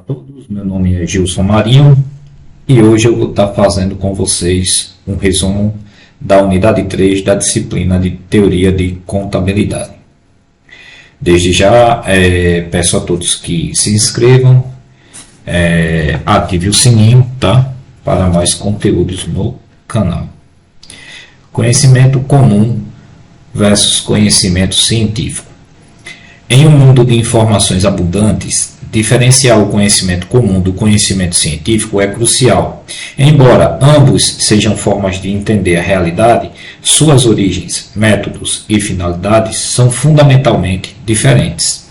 Todos, meu nome é Gilson Marinho e hoje eu vou estar fazendo com vocês um resumo da unidade 3 da disciplina de Teoria de Contabilidade. Desde já peço a todos que se inscrevam, ative o sininho, tá? Para mais conteúdos no canal. Conhecimento comum versus conhecimento científico. Em um mundo de informações abundantes, diferenciar o conhecimento comum do conhecimento científico é crucial. Embora ambos sejam formas de entender a realidade, suas origens, métodos e finalidades são fundamentalmente diferentes.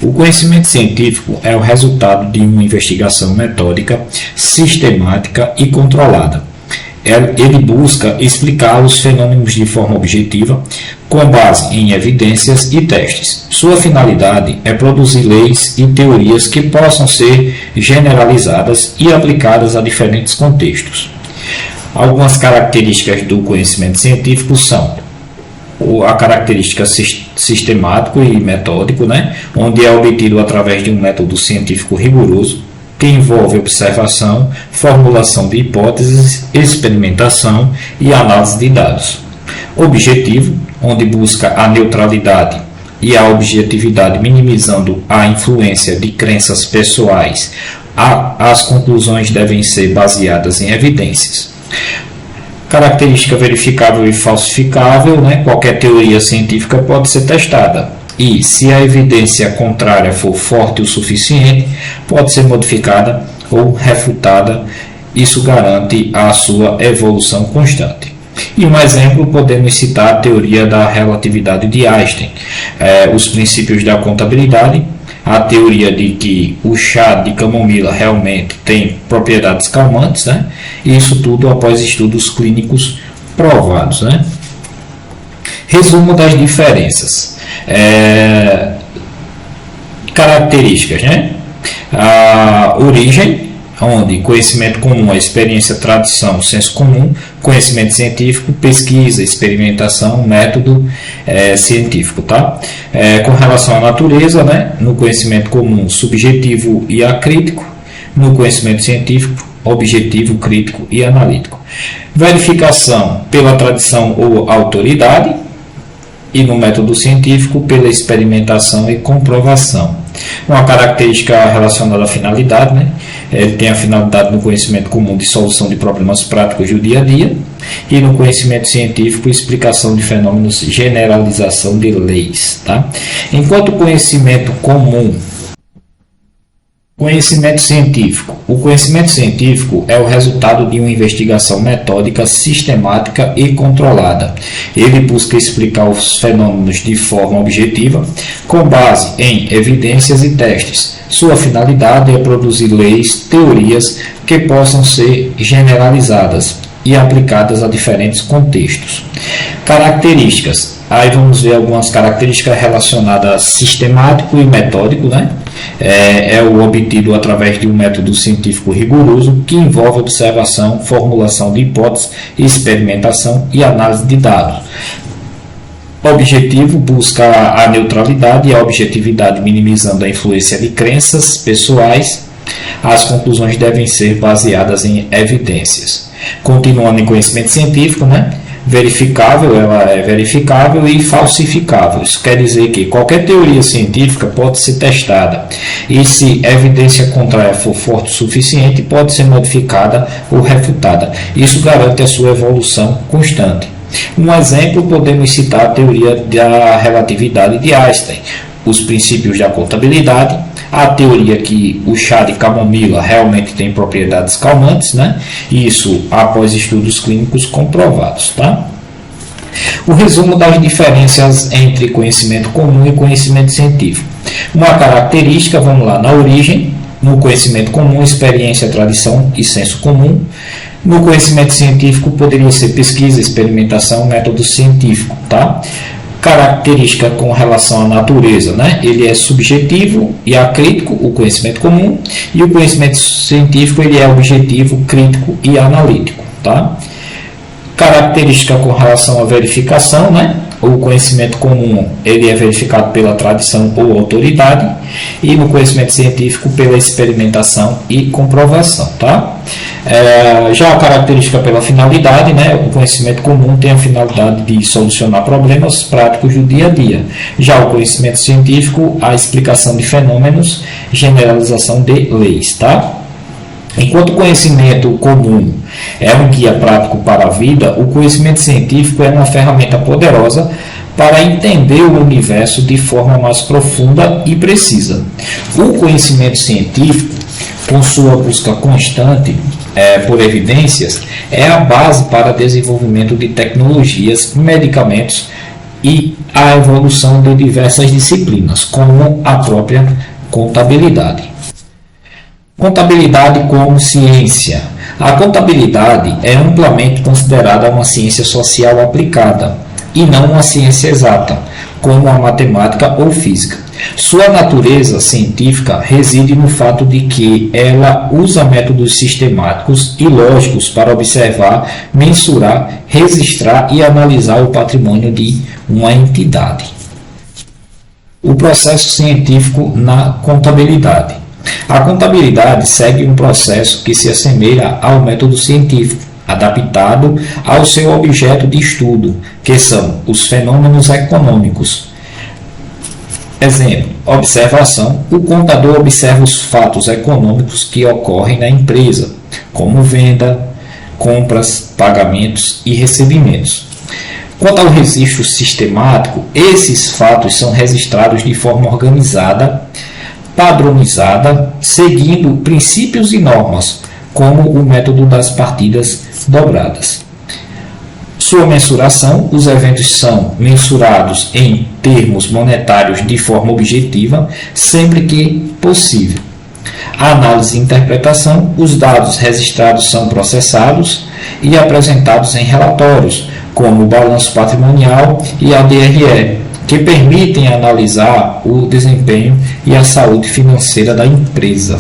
O conhecimento científico é o resultado de uma investigação metódica, sistemática e controlada. Ele busca explicar os fenômenos de forma objetiva, com base em evidências e testes. Sua finalidade é produzir leis e teorias que possam ser generalizadas e aplicadas a diferentes contextos. Algumas características do conhecimento científico são a característica sistemático e metódico, onde é obtido através de um método científico rigoroso, que envolve observação, formulação de hipóteses, experimentação e análise de dados. Objetivo, onde busca a neutralidade e a objetividade, minimizando a influência de crenças pessoais. As conclusões devem ser baseadas em evidências. Característica verificável e falsificável, qualquer teoria científica pode ser testada. E, se a evidência contrária for forte o suficiente, pode ser modificada ou refutada. Isso garante a sua evolução constante. E um exemplo, podemos citar a teoria da relatividade de Einstein, os princípios da contabilidade, a teoria de que o chá de camomila realmente tem propriedades calmantes, isso tudo após estudos clínicos provados. Resumo das diferenças. Características, a origem, onde conhecimento comum é experiência, tradição, senso comum, conhecimento científico, pesquisa, experimentação, método científico, tá? Com relação à natureza, no conhecimento comum, subjetivo e acrítico, no conhecimento científico, objetivo, crítico e analítico. Verificação pela tradição ou autoridade, e no método científico pela experimentação e comprovação. Uma característica relacionada à finalidade, ele tem a finalidade no conhecimento comum de solução de problemas práticos do dia a dia, e no conhecimento científico, explicação de fenômenos, generalização de leis. Tá? Enquanto conhecimento comum, conhecimento científico. O conhecimento científico é o resultado de uma investigação metódica, sistemática e controlada. Ele busca explicar os fenômenos de forma objetiva, com base em evidências e testes. Sua finalidade é produzir leis, teorias que possam ser generalizadas e aplicadas a diferentes contextos. Características. Aí vamos ver algumas características relacionadas a sistemático e metódico, é o obtido através de um método científico rigoroso que envolve observação, formulação de hipóteses, experimentação e análise de dados. Objetivo, busca a neutralidade e a objetividade, minimizando a influência de crenças pessoais. As conclusões devem ser baseadas em evidências. Continuando em conhecimento científico, verificável, ela é verificável e falsificável. Isso quer dizer que qualquer teoria científica pode ser testada e, se a evidência contrária for forte o suficiente, pode ser modificada ou refutada. Isso garante a sua evolução constante. Um exemplo, podemos citar a teoria da relatividade de Einstein, os princípios da contabilidade, a teoria que o chá de camomila realmente tem propriedades calmantes, isso após estudos clínicos comprovados. Tá? O resumo das diferenças entre conhecimento comum e conhecimento científico. Uma característica, vamos lá, na origem, no conhecimento comum, experiência, tradição e senso comum. No conhecimento científico, poderia ser pesquisa, experimentação, método científico. Tá? Característica com relação à natureza, ele é subjetivo e acrítico, o conhecimento comum, e o conhecimento científico ele é objetivo, crítico e analítico. Tá? Característica com relação à verificação, o conhecimento comum ele é verificado pela tradição ou autoridade, e no conhecimento científico pela experimentação e comprovação, tá? Já a característica pela finalidade, né? O conhecimento comum tem a finalidade de solucionar problemas práticos do dia a dia. Já o conhecimento científico, a explicação de fenômenos, generalização de leis, tá? Enquanto o conhecimento comum é um guia prático para a vida, o conhecimento científico é uma ferramenta poderosa para entender o universo de forma mais profunda e precisa. O conhecimento científico, com sua busca constante por evidências, é a base para o desenvolvimento de tecnologias, medicamentos e a evolução de diversas disciplinas, como a própria contabilidade. Contabilidade como ciência. A contabilidade é amplamente considerada uma ciência social aplicada e não uma ciência exata, como a matemática ou física. Sua natureza científica reside no fato de que ela usa métodos sistemáticos e lógicos para observar, mensurar, registrar e analisar o patrimônio de uma entidade. O processo científico na contabilidade. A contabilidade segue um processo que se assemelha ao método científico, adaptado ao seu objeto de estudo, que são os fenômenos econômicos. Exemplo, observação. O contador observa os fatos econômicos que ocorrem na empresa, como venda, compras, pagamentos e recebimentos. Quanto ao registro sistemático, esses fatos são registrados de forma organizada, padronizada, seguindo princípios e normas, como o método das partidas dobradas. Sua mensuração: os eventos são mensurados em termos monetários de forma objetiva, sempre que possível. A análise e interpretação: os dados registrados são processados e apresentados em relatórios, como o balanço patrimonial e a DRE, que permitem analisar o desempenho e a saúde financeira da empresa.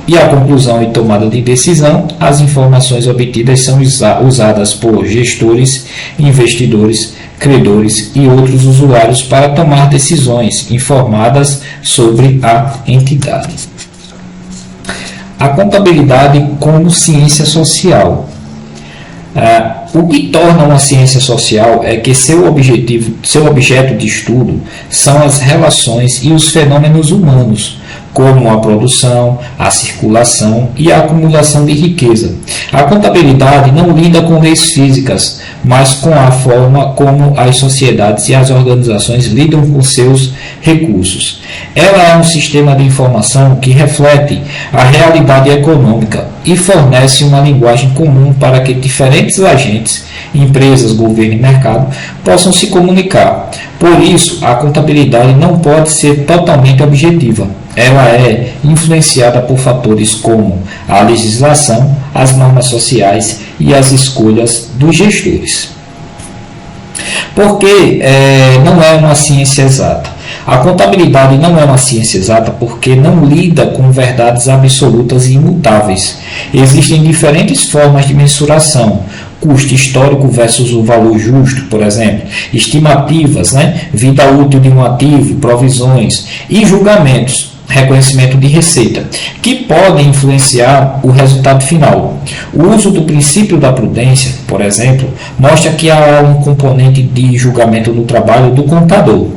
E a conclusão e tomada de decisão: as informações obtidas são usadas por gestores, investidores, credores e outros usuários para tomar decisões informadas sobre a entidade. A contabilidade como ciência social. O que torna uma ciência social é que seu objeto de estudo são as relações e os fenômenos humanos, como a produção, a circulação e a acumulação de riqueza. A contabilidade não lida com leis físicas, mas com a forma como as sociedades e as organizações lidam com seus recursos. Ela é um sistema de informação que reflete a realidade econômica e fornece uma linguagem comum para que diferentes agentes, empresas, governo e mercado possam se comunicar. Por isso, a contabilidade não pode ser totalmente objetiva. Ela é influenciada por fatores como a legislação, as normas sociais e as escolhas dos gestores. Porque não é uma ciência exata. A contabilidade não é uma ciência exata porque não lida com verdades absolutas e imutáveis. Existem diferentes formas de mensuração: custo histórico versus o valor justo, por exemplo, estimativas, vida útil de um ativo, provisões e julgamentos, reconhecimento de receita, que podem influenciar o resultado final. O uso do princípio da prudência, por exemplo, mostra que há um componente de julgamento no trabalho do contador.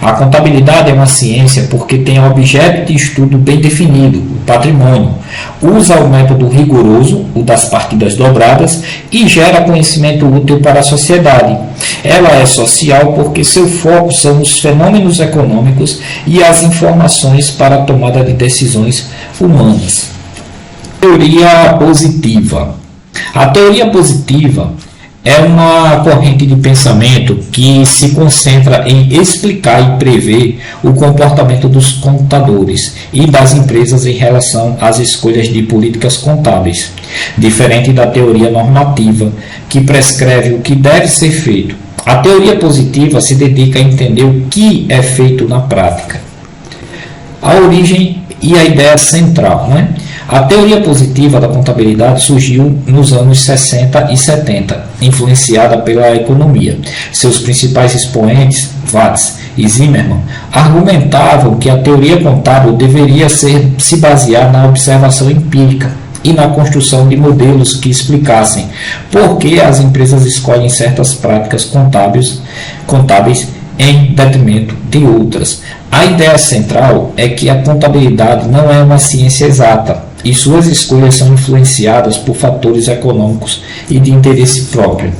A contabilidade é uma ciência porque tem um objeto de estudo bem definido, o patrimônio. Usa o método rigoroso, o das partidas dobradas, e gera conhecimento útil para a sociedade. Ela é social porque seu foco são os fenômenos econômicos e as informações para a tomada de decisões humanas. Teoria positiva. A teoria positiva é uma corrente de pensamento que se concentra em explicar e prever o comportamento dos contadores e das empresas em relação às escolhas de políticas contábeis, diferente da teoria normativa, que prescreve o que deve ser feito. A teoria positiva se dedica a entender o que é feito na prática. A origem e a ideia central, A teoria positiva da contabilidade surgiu nos anos 60 e 70, influenciada pela economia. Seus principais expoentes, Watts e Zimmermann, argumentavam que a teoria contábil deveria se basear na observação empírica e na construção de modelos que explicassem por que as empresas escolhem certas práticas contábeis em detrimento de outras. A ideia central é que a contabilidade não é uma ciência exata e suas escolhas são influenciadas por fatores econômicos e de interesse próprio.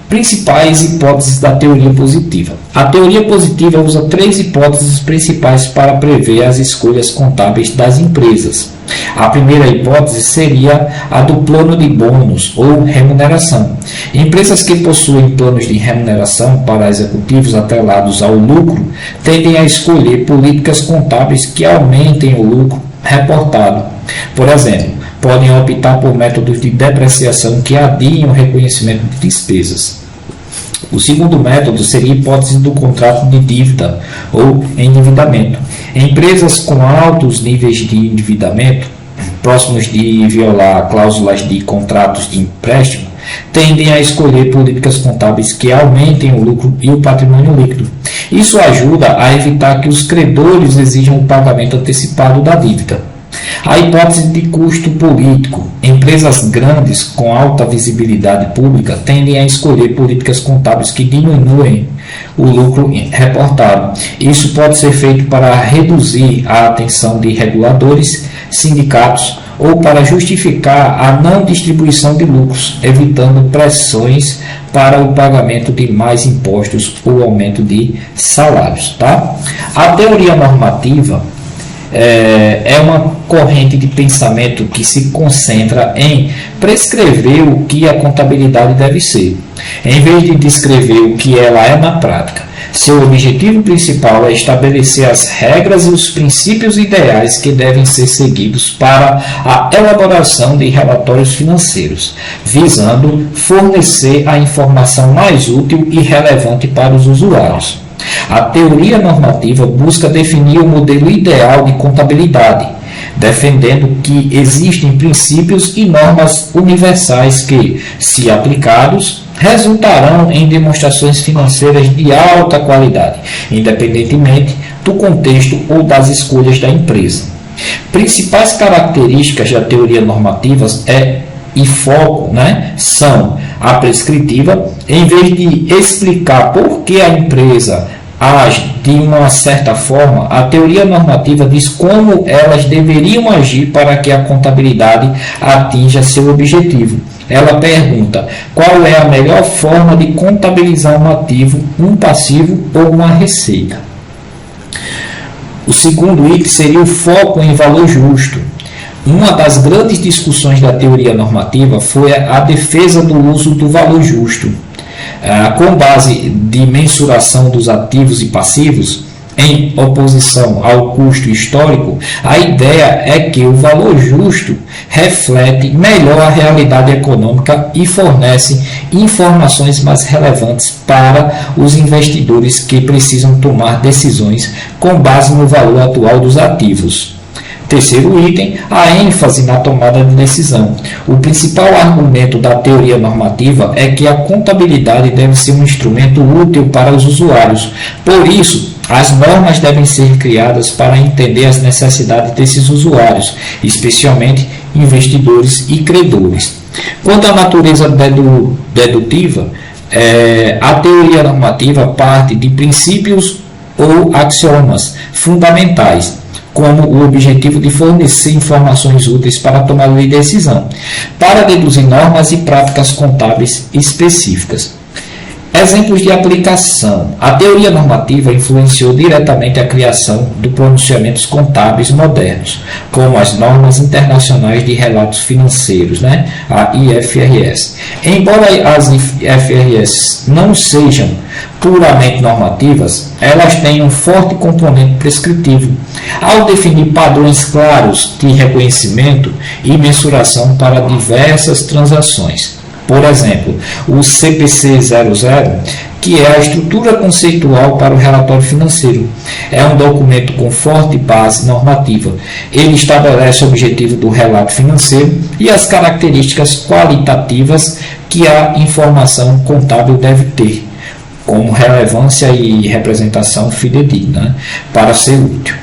Principais hipóteses da teoria positiva. A teoria positiva usa 3 hipóteses principais para prever as escolhas contábeis das empresas. A primeira hipótese seria a do plano de bônus ou remuneração. Empresas que possuem planos de remuneração para executivos atrelados ao lucro tendem a escolher políticas contábeis que aumentem o lucro reportado. Por exemplo, podem optar por métodos de depreciação que adiem o reconhecimento de despesas. O segundo método seria a hipótese do contrato de dívida ou endividamento. Empresas com altos níveis de endividamento, próximos de violar cláusulas de contratos de empréstimo, tendem a escolher políticas contábeis que aumentem o lucro e o patrimônio líquido. Isso ajuda a evitar que os credores exijam o pagamento antecipado da dívida. A hipótese de custo político. Empresas grandes com alta visibilidade pública tendem a escolher políticas contábeis que diminuem o lucro reportado. Isso pode ser feito para reduzir a atenção de reguladores, sindicatos ou para justificar a não distribuição de lucros, evitando pressões para o pagamento de mais impostos ou aumento de salários. Tá? A teoria normativa é uma corrente de pensamento que se concentra em prescrever o que a contabilidade deve ser, em vez de descrever o que ela é na prática. Seu objetivo principal é estabelecer as regras e os princípios ideais que devem ser seguidos para a elaboração de relatórios financeiros, visando fornecer a informação mais útil e relevante para os usuários. A teoria normativa busca definir o modelo ideal de contabilidade, defendendo que existem princípios e normas universais que, se aplicados, resultarão em demonstrações financeiras de alta qualidade, independentemente do contexto ou das escolhas da empresa. Principais características da teoria normativa e foco são a prescritiva. Em vez de explicar por que a empresa age de uma certa forma, a teoria normativa diz como elas deveriam agir para que a contabilidade atinja seu objetivo. Ela pergunta qual é a melhor forma de contabilizar um ativo, um passivo ou uma receita. O segundo item seria o foco em valor justo. Uma das grandes discussões da teoria normativa foi a defesa do uso do valor justo. Com base de mensuração dos ativos e passivos, em oposição ao custo histórico, a ideia é que o valor justo reflete melhor a realidade econômica e fornece informações mais relevantes para os investidores que precisam tomar decisões com base no valor atual dos ativos. Terceiro item, a ênfase na tomada de decisão. O principal argumento da teoria normativa é que a contabilidade deve ser um instrumento útil para os usuários. Por isso, as normas devem ser criadas para entender as necessidades desses usuários, especialmente investidores e credores. Quanto à natureza dedutiva, a teoria normativa parte de princípios ou axiomas fundamentais, como o objetivo de fornecer informações úteis para a tomada de decisão, para deduzir normas e práticas contábeis específicas. Exemplos de aplicação. A teoria normativa influenciou diretamente a criação de pronunciamentos contábeis modernos, como as normas internacionais de relatos financeiros, a IFRS. Embora as IFRS não sejam puramente normativas, elas têm um forte componente prescritivo, ao definir padrões claros de reconhecimento e mensuração para diversas transações. Por exemplo, o CPC 00, que é a estrutura conceitual para o relatório financeiro. É um documento com forte base normativa. Ele estabelece o objetivo do relato financeiro e as características qualitativas que a informação contábil deve ter, como relevância e representação fidedigna, para ser útil.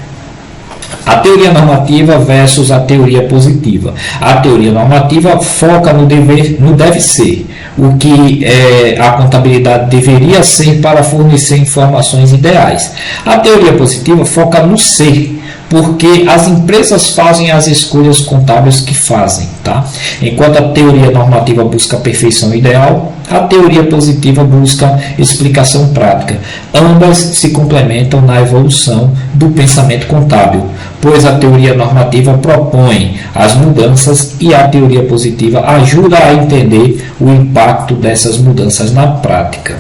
A teoria normativa versus a teoria positiva. A teoria normativa foca no deve ser, o que a contabilidade deveria ser para fornecer informações ideais. A teoria positiva foca no ser, porque as empresas fazem as escolhas contábeis que fazem, tá? Enquanto a teoria normativa busca a perfeição ideal, a teoria positiva busca explicação prática. Ambas se complementam na evolução do pensamento contábil, pois a teoria normativa propõe as mudanças e a teoria positiva ajuda a entender o impacto dessas mudanças na prática.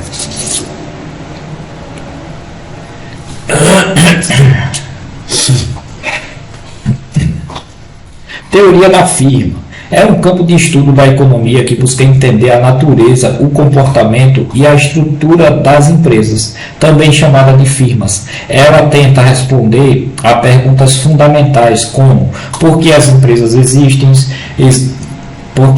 Teoria da firma. É um campo de estudo da economia que busca entender a natureza, o comportamento e a estrutura das empresas, também chamada de firmas. Ela tenta responder a perguntas fundamentais como: por que as empresas existem? O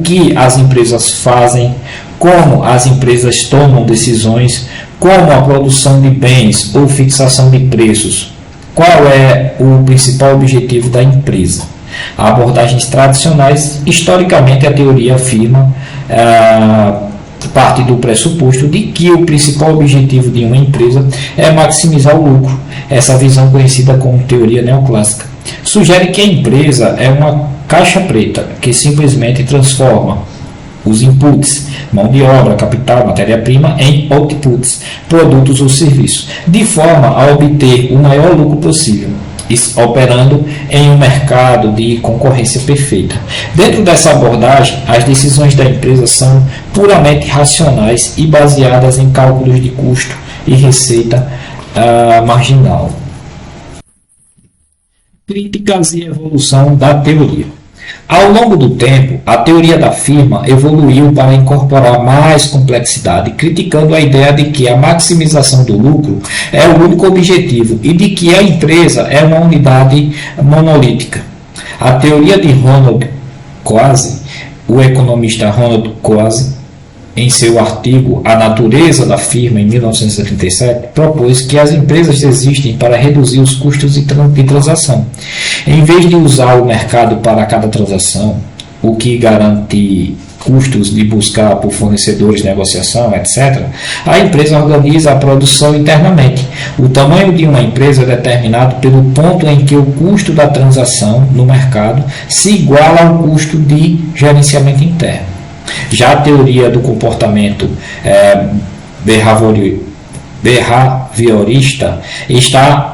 que as empresas fazem? Como as empresas tomam decisões? Como a produção de bens ou fixação de preços? Qual é o principal objetivo da empresa? Abordagens tradicionais, historicamente a teoria afirma parte do pressuposto de que o principal objetivo de uma empresa é maximizar o lucro. Essa visão, conhecida como teoria neoclássica, sugere que a empresa é uma caixa preta que simplesmente transforma os inputs, mão de obra, capital, matéria-prima, em outputs, produtos ou serviços, de forma a obter o maior lucro possível, operando em um mercado de concorrência perfeita. Dentro dessa abordagem, as decisões da empresa são puramente racionais e baseadas em cálculos de custo e receita marginal. Críticas e evolução da teoria. Ao longo do tempo, a teoria da firma evoluiu para incorporar mais complexidade, criticando a ideia de que a maximização do lucro é o único objetivo e de que a empresa é uma unidade monolítica. A teoria de Ronald Coase, o economista Ronald Coase, em seu artigo A Natureza da Firma, em 1977, propôs que as empresas existem para reduzir os custos de transação. Em vez de usar o mercado para cada transação, o que garante custos de buscar por fornecedores, negociação, etc., a empresa organiza a produção internamente. O tamanho de uma empresa é determinado pelo ponto em que o custo da transação no mercado se iguala ao custo de gerenciamento interno. Já a teoria do comportamento behaviorista,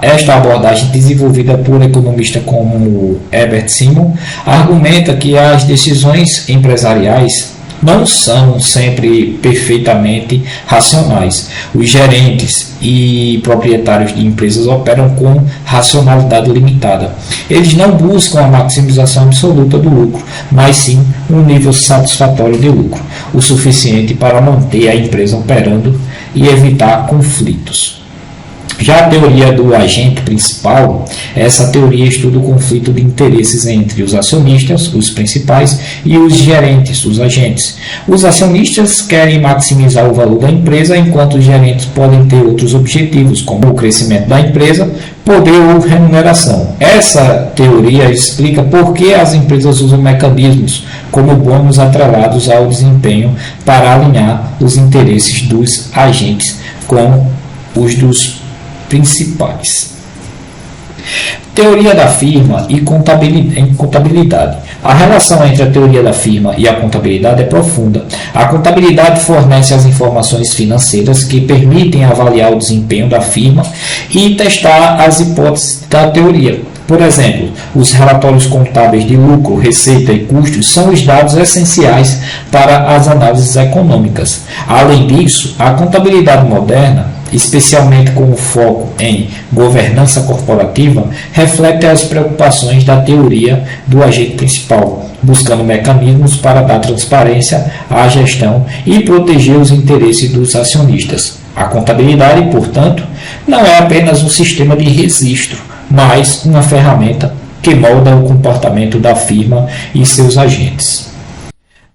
esta abordagem desenvolvida por economistas como Herbert Simon, argumenta que as decisões empresariais não são sempre perfeitamente racionais. Os gerentes e proprietários de empresas operam com racionalidade limitada. Eles não buscam a maximização absoluta do lucro, mas sim um nível satisfatório de lucro, o suficiente para manter a empresa operando e evitar conflitos. Já a teoria do agente principal, essa teoria estuda o conflito de interesses entre os acionistas, os principais, e os gerentes, os agentes. Os acionistas querem maximizar o valor da empresa, enquanto os gerentes podem ter outros objetivos, como o crescimento da empresa, poder ou remuneração. Essa teoria explica por que as empresas usam mecanismos como bônus atrelados ao desempenho para alinhar os interesses dos agentes com os dos principais. Teoria da firma e contabilidade. A relação entre a teoria da firma e a contabilidade é profunda. A contabilidade fornece as informações financeiras que permitem avaliar o desempenho da firma e testar as hipóteses da teoria. Por exemplo, os relatórios contábeis de lucro, receita e custos são os dados essenciais para as análises econômicas. Além disso, a contabilidade moderna especialmente com o foco em governança corporativa, reflete as preocupações da teoria do agente principal, buscando mecanismos para dar transparência à gestão e proteger os interesses dos acionistas. A contabilidade, portanto, não é apenas um sistema de registro, mas uma ferramenta que molda o comportamento da firma e seus agentes.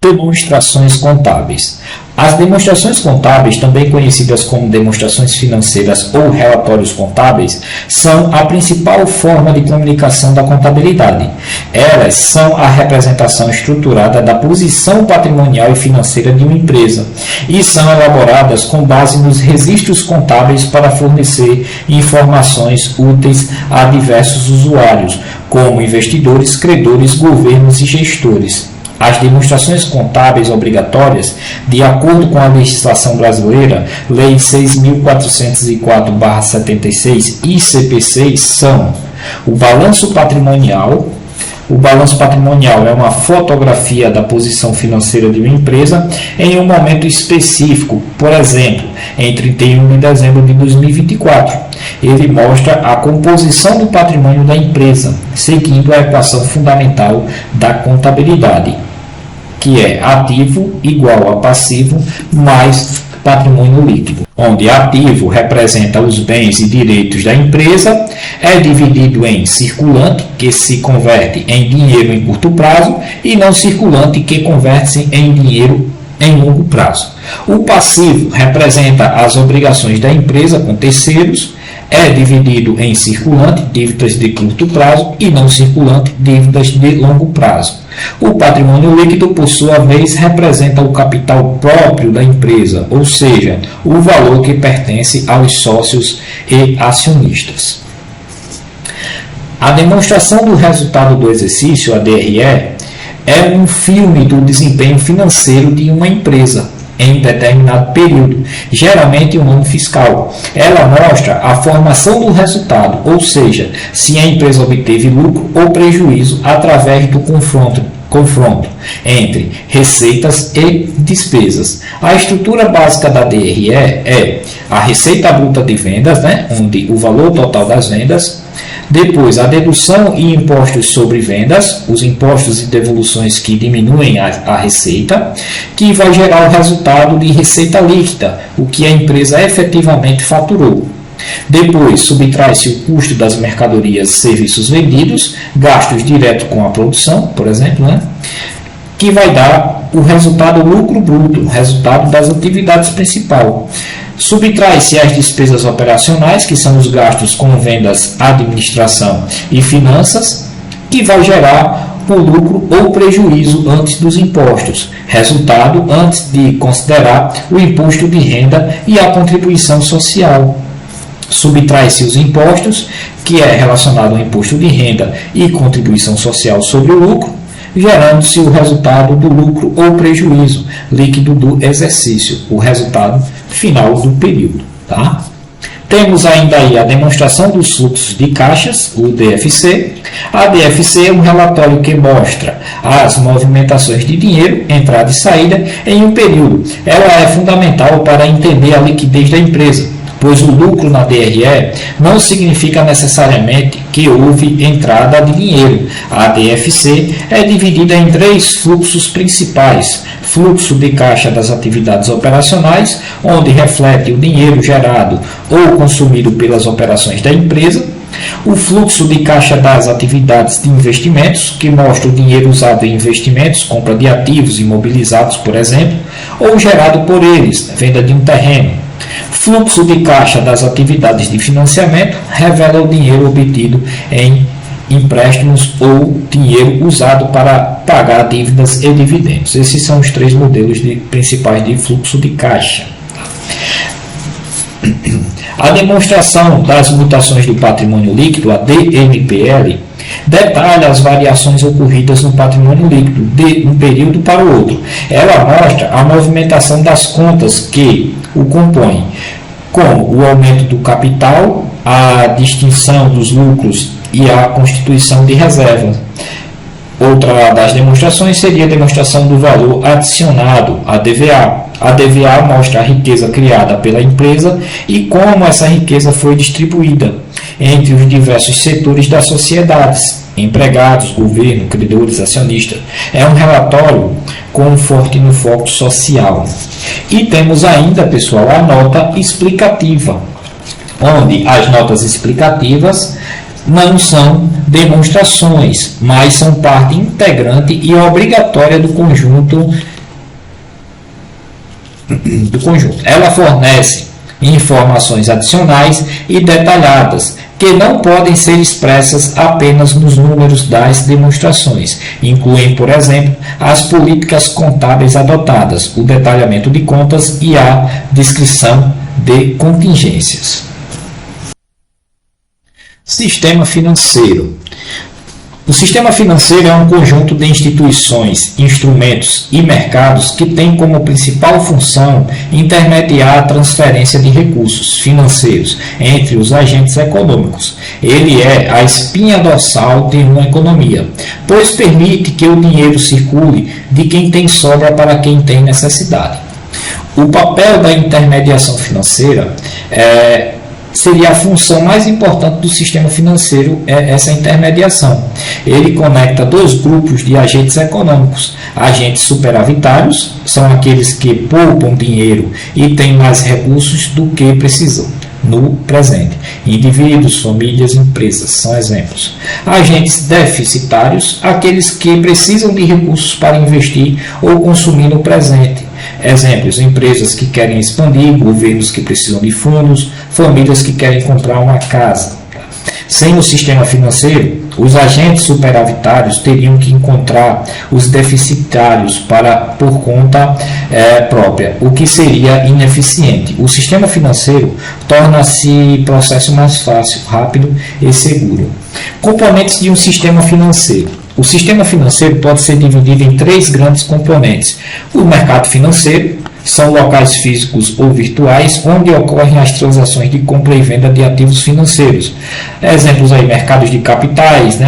Demonstrações contábeis. As demonstrações contábeis, também conhecidas como demonstrações financeiras ou relatórios contábeis, são a principal forma de comunicação da contabilidade. Elas são a representação estruturada da posição patrimonial e financeira de uma empresa e são elaboradas com base nos registros contábeis para fornecer informações úteis a diversos usuários, como investidores, credores, governos e gestores. As demonstrações contábeis obrigatórias, de acordo com a legislação brasileira, Lei 6.404/76 e CP6, são o balanço patrimonial. O balanço patrimonial é uma fotografia da posição financeira de uma empresa em um momento específico, por exemplo, em 31 de dezembro de 2024. Ele mostra a composição do patrimônio da empresa, seguindo a equação fundamental da contabilidade, que é ativo igual a passivo mais patrimônio líquido, onde ativo representa os bens e direitos da empresa, é dividido em circulante, que se converte em dinheiro em curto prazo, e não circulante, que converte-se em dinheiro em longo prazo. O passivo representa as obrigações da empresa com terceiros, é dividido em circulante, dívidas de curto prazo, e não circulante, dívidas de longo prazo. O patrimônio líquido, por sua vez, representa o capital próprio da empresa, ou seja, o valor que pertence aos sócios e acionistas. A demonstração do resultado do exercício, a DRE, é um filme do desempenho financeiro de uma empresa em determinado período, geralmente um ano fiscal. Ela mostra a formação do resultado, ou seja, se a empresa obteve lucro ou prejuízo através do confronto entre receitas e despesas. A estrutura básica da DRE é a receita bruta de vendas, onde o valor total das vendas, depois a dedução e impostos sobre vendas, os impostos e devoluções que diminuem a receita, que vai gerar o resultado de receita líquida, o que a empresa efetivamente faturou. Depois, subtrai-se o custo das mercadorias e serviços vendidos, gastos diretos com a produção, por exemplo, que vai dar o resultado lucro bruto, o resultado das atividades principais. Subtrai-se as despesas operacionais, que são os gastos com vendas, administração e finanças, que vai gerar o lucro ou prejuízo antes dos impostos, resultado antes de considerar o imposto de renda e a contribuição social. Subtrai-se os impostos, que é relacionado ao imposto de renda e contribuição social sobre o lucro, gerando-se o resultado do lucro ou prejuízo líquido do exercício, o resultado final do período. Tá? Temos ainda aí a demonstração dos fluxos de caixas, o DFC. A DFC é um relatório que mostra as movimentações de dinheiro, entrada e saída, em um período. Ela é fundamental para entender a liquidez da empresa, pois o lucro na DRE não significa necessariamente que houve entrada de dinheiro. A DFC é dividida em 3 fluxos principais: fluxo de caixa das atividades operacionais, onde reflete o dinheiro gerado ou consumido pelas operações da empresa; o fluxo de caixa das atividades de investimentos, que mostra o dinheiro usado em investimentos, compra de ativos imobilizados, por exemplo, ou gerado por eles, venda de um terreno. Fluxo de caixa das atividades de financiamento revela o dinheiro obtido em empréstimos ou dinheiro usado para pagar dívidas e dividendos. Esses são os 3 modelos principais de fluxo de caixa. A demonstração das mutações do patrimônio líquido, a DMPL, detalha as variações ocorridas no patrimônio líquido de um período para o outro. Ela mostra a movimentação das contas que o compõem, como o aumento do capital, a distinção dos lucros e a constituição de reservas. Outra das demonstrações seria a demonstração do valor adicionado, a DVA. A DVA mostra a riqueza criada pela empresa e como essa riqueza foi distribuída entre os diversos setores da sociedade, empregados, governo, credores, acionistas. É um relatório com um forte no foco social. E temos ainda, pessoal, a nota explicativa, onde as notas explicativas não são demonstrações, mas são parte integrante e obrigatória do conjunto. Ela fornece informações adicionais e detalhadas que não podem ser expressas apenas nos números das demonstrações. Incluem, por exemplo, as políticas contábeis adotadas, o detalhamento de contas e a descrição de contingências. Sistema financeiro. O sistema financeiro é um conjunto de instituições, instrumentos e mercados que tem como principal função intermediar a transferência de recursos financeiros entre os agentes econômicos. Ele é a espinha dorsal de uma economia, pois permite que o dinheiro circule de quem tem sobra para quem tem necessidade. O papel da intermediação financeira seria a função mais importante do sistema financeiro, essa intermediação. Ele conecta dois grupos de agentes econômicos. Agentes superavitários são aqueles que poupam dinheiro e têm mais recursos do que precisam no presente. Indivíduos, famílias, empresas são exemplos. Agentes deficitários, aqueles que precisam de recursos para investir ou consumir no presente. Exemplos: empresas que querem expandir, governos que precisam de fundos, famílias que querem comprar uma casa. Sem o sistema financeiro, os agentes superavitários teriam que encontrar os deficitários por conta própria, o que seria ineficiente. O sistema financeiro torna-se o processo mais fácil, rápido e seguro. Componentes de um sistema financeiro. O sistema financeiro pode ser dividido em três grandes componentes. O mercado financeiro são locais físicos ou virtuais onde ocorrem as transações de compra e venda de ativos financeiros. Exemplos aí: mercados de capitais,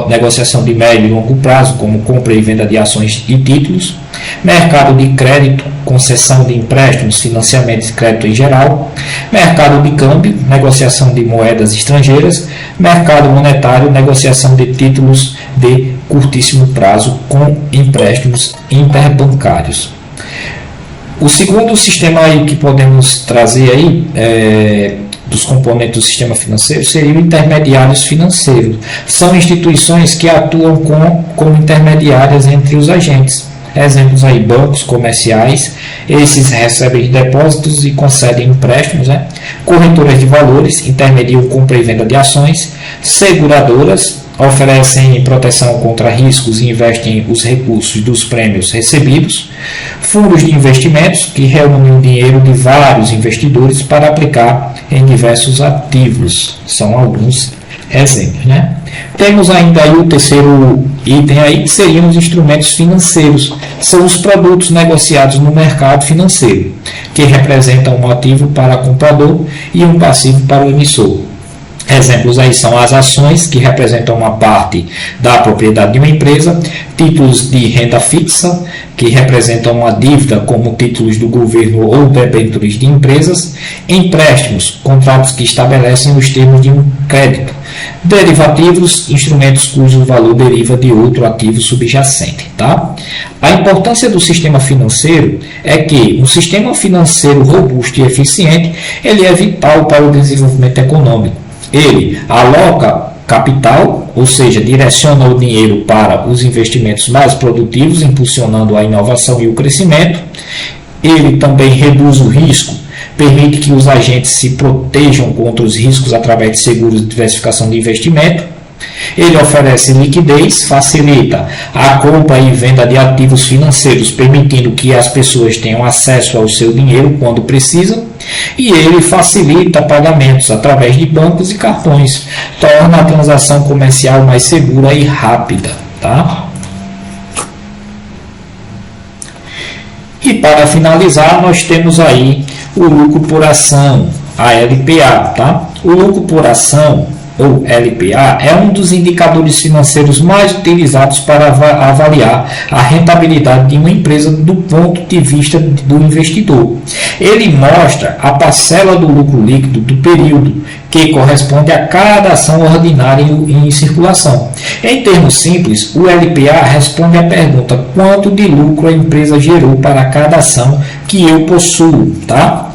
negociação de médio e longo prazo, como compra e venda de ações e títulos. Mercado de crédito, concessão de empréstimos, financiamento e crédito em geral. Mercado de câmbio, negociação de moedas estrangeiras. Mercado monetário, negociação de títulos de curtíssimo prazo com empréstimos interbancários. O segundo sistema aí que podemos trazer aí, dos componentes do sistema financeiro, seriam intermediários financeiros. São instituições que atuam como intermediárias entre os agentes. Exemplos aí: bancos comerciais, esses recebem depósitos e concedem empréstimos, corretoras de valores, intermediam compra e venda de ações, seguradoras, oferecem proteção contra riscos e investem os recursos dos prêmios recebidos, fundos de investimentos, que reúnem o dinheiro de vários investidores para aplicar em diversos ativos. São alguns exemplos, Temos ainda aí o terceiro item aí, que seriam os instrumentos financeiros. São os produtos negociados no mercado financeiro, que representam um ativo para o comprador e um passivo para o emissor. Exemplos aí são as ações, que representam uma parte da propriedade de uma empresa, títulos de renda fixa, que representam uma dívida, como títulos do governo ou debêntures de empresas, empréstimos, contratos que estabelecem os termos de um crédito, derivativos, instrumentos cujo valor deriva de outro ativo subjacente. A importância do sistema financeiro é que um sistema financeiro robusto e eficiente, ele é vital para o desenvolvimento econômico. Ele aloca capital, ou seja, direciona o dinheiro para os investimentos mais produtivos, impulsionando a inovação e o crescimento. Ele também reduz o risco, permite que os agentes se protejam contra os riscos através de seguros de diversificação de investimento. Ele oferece liquidez, facilita a compra e venda de ativos financeiros, permitindo que as pessoas tenham acesso ao seu dinheiro quando precisam. E ele facilita pagamentos através de bancos e cartões, torna a transação comercial mais segura e rápida. E para finalizar, nós temos aí o lucro por ação, a LPA. O lucro por ação ou LPA, é um dos indicadores financeiros mais utilizados para avaliar a rentabilidade de uma empresa do ponto de vista do investidor. Ele mostra a parcela do lucro líquido do período, que corresponde a cada ação ordinária em circulação. Em termos simples, o LPA responde à pergunta: quanto de lucro a empresa gerou para cada ação que eu possuo, tá?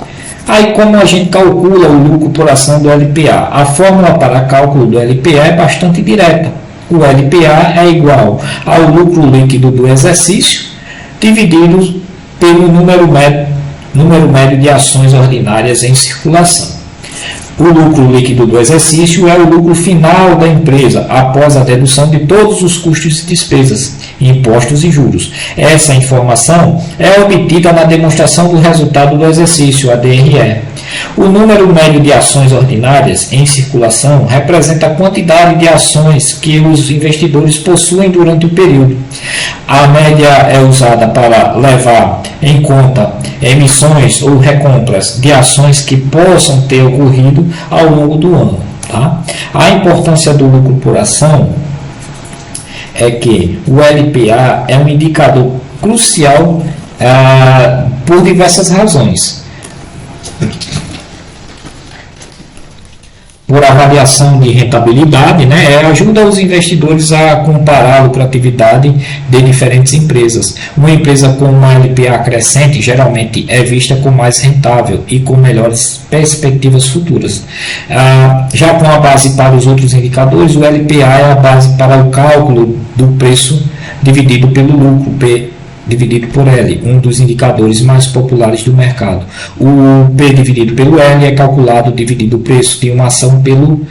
Aí, como a gente calcula o lucro por ação do LPA? A fórmula para cálculo do LPA é bastante direta. O LPA é igual ao lucro líquido do exercício dividido pelo número médio de ações ordinárias em circulação. O lucro líquido do exercício é o lucro final da empresa, após a dedução de todos os custos e despesas, impostos e juros. Essa informação é obtida na demonstração do resultado do exercício, a DRE. O número médio de ações ordinárias em circulação representa a quantidade de ações que os investidores possuem durante o período. A média é usada para levar em conta emissões ou recompras de ações que possam ter ocorrido ao longo do ano. Tá? A importância do lucro por ação é que o LPA é um indicador crucial por diversas razões. Por avaliação de rentabilidade, né, ajuda os investidores a comparar a lucratividade de diferentes empresas. Uma empresa com uma LPA crescente geralmente é vista como mais rentável e com melhores perspectivas futuras. Já com a base para os outros indicadores, o LPA é a base para o cálculo do preço dividido pelo lucro, P dividido por L, um dos indicadores mais populares do mercado. O P dividido pelo L é calculado dividindo o preço de uma ação pelo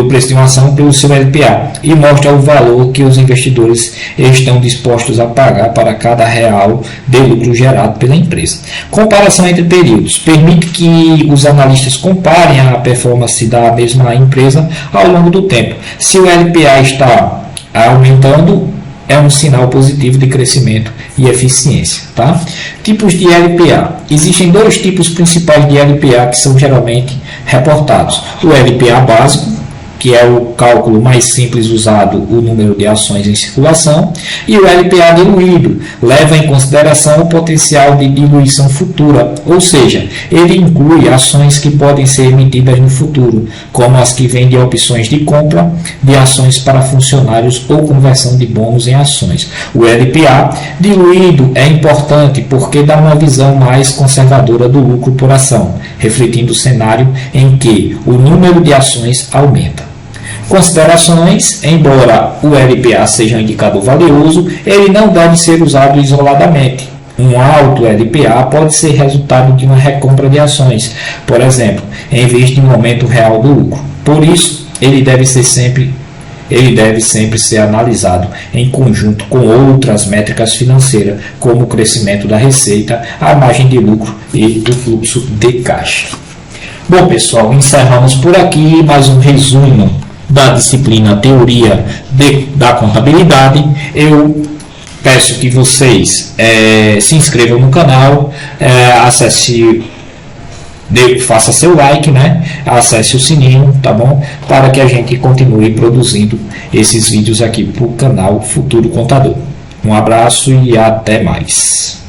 preço de uma ação pelo seu LPA e mostra o valor que os investidores estão dispostos a pagar para cada real de lucro gerado pela empresa. Comparação entre períodos permite que os analistas comparem a performance da mesma empresa ao longo do tempo. Se o LPA está aumentando, é um sinal positivo de crescimento e eficiência. Tá? Tipos de LPA. Existem dois tipos principais de LPA que são geralmente reportados. O LPA básico, que é o cálculo mais simples usado o número de ações em circulação, e o LPA diluído, leva em consideração o potencial de diluição futura, ou seja, ele inclui ações que podem ser emitidas no futuro, como as que vendem opções de compra de ações para funcionários ou conversão de bônus em ações. O LPA diluído é importante porque dá uma visão mais conservadora do lucro por ação, refletindo o cenário em que o número de ações aumenta. Considerações: embora o LPA seja um indicador valioso, ele não deve ser usado isoladamente. Um alto LPA pode ser resultado de uma recompra de ações, por exemplo, em vez de um aumento real do lucro. Por isso, ele deve sempre ser analisado em conjunto com outras métricas financeiras, como o crescimento da receita, a margem de lucro e o fluxo de caixa. Bom, pessoal, encerramos por aqui mais um resumo da disciplina Teoria da Contabilidade. Eu peço que vocês se inscrevam no canal, faça seu like, né? Acesse o sininho, tá bom? Para que a gente continue produzindo esses vídeos aqui para o canal Futuro Contador. Um abraço e até mais.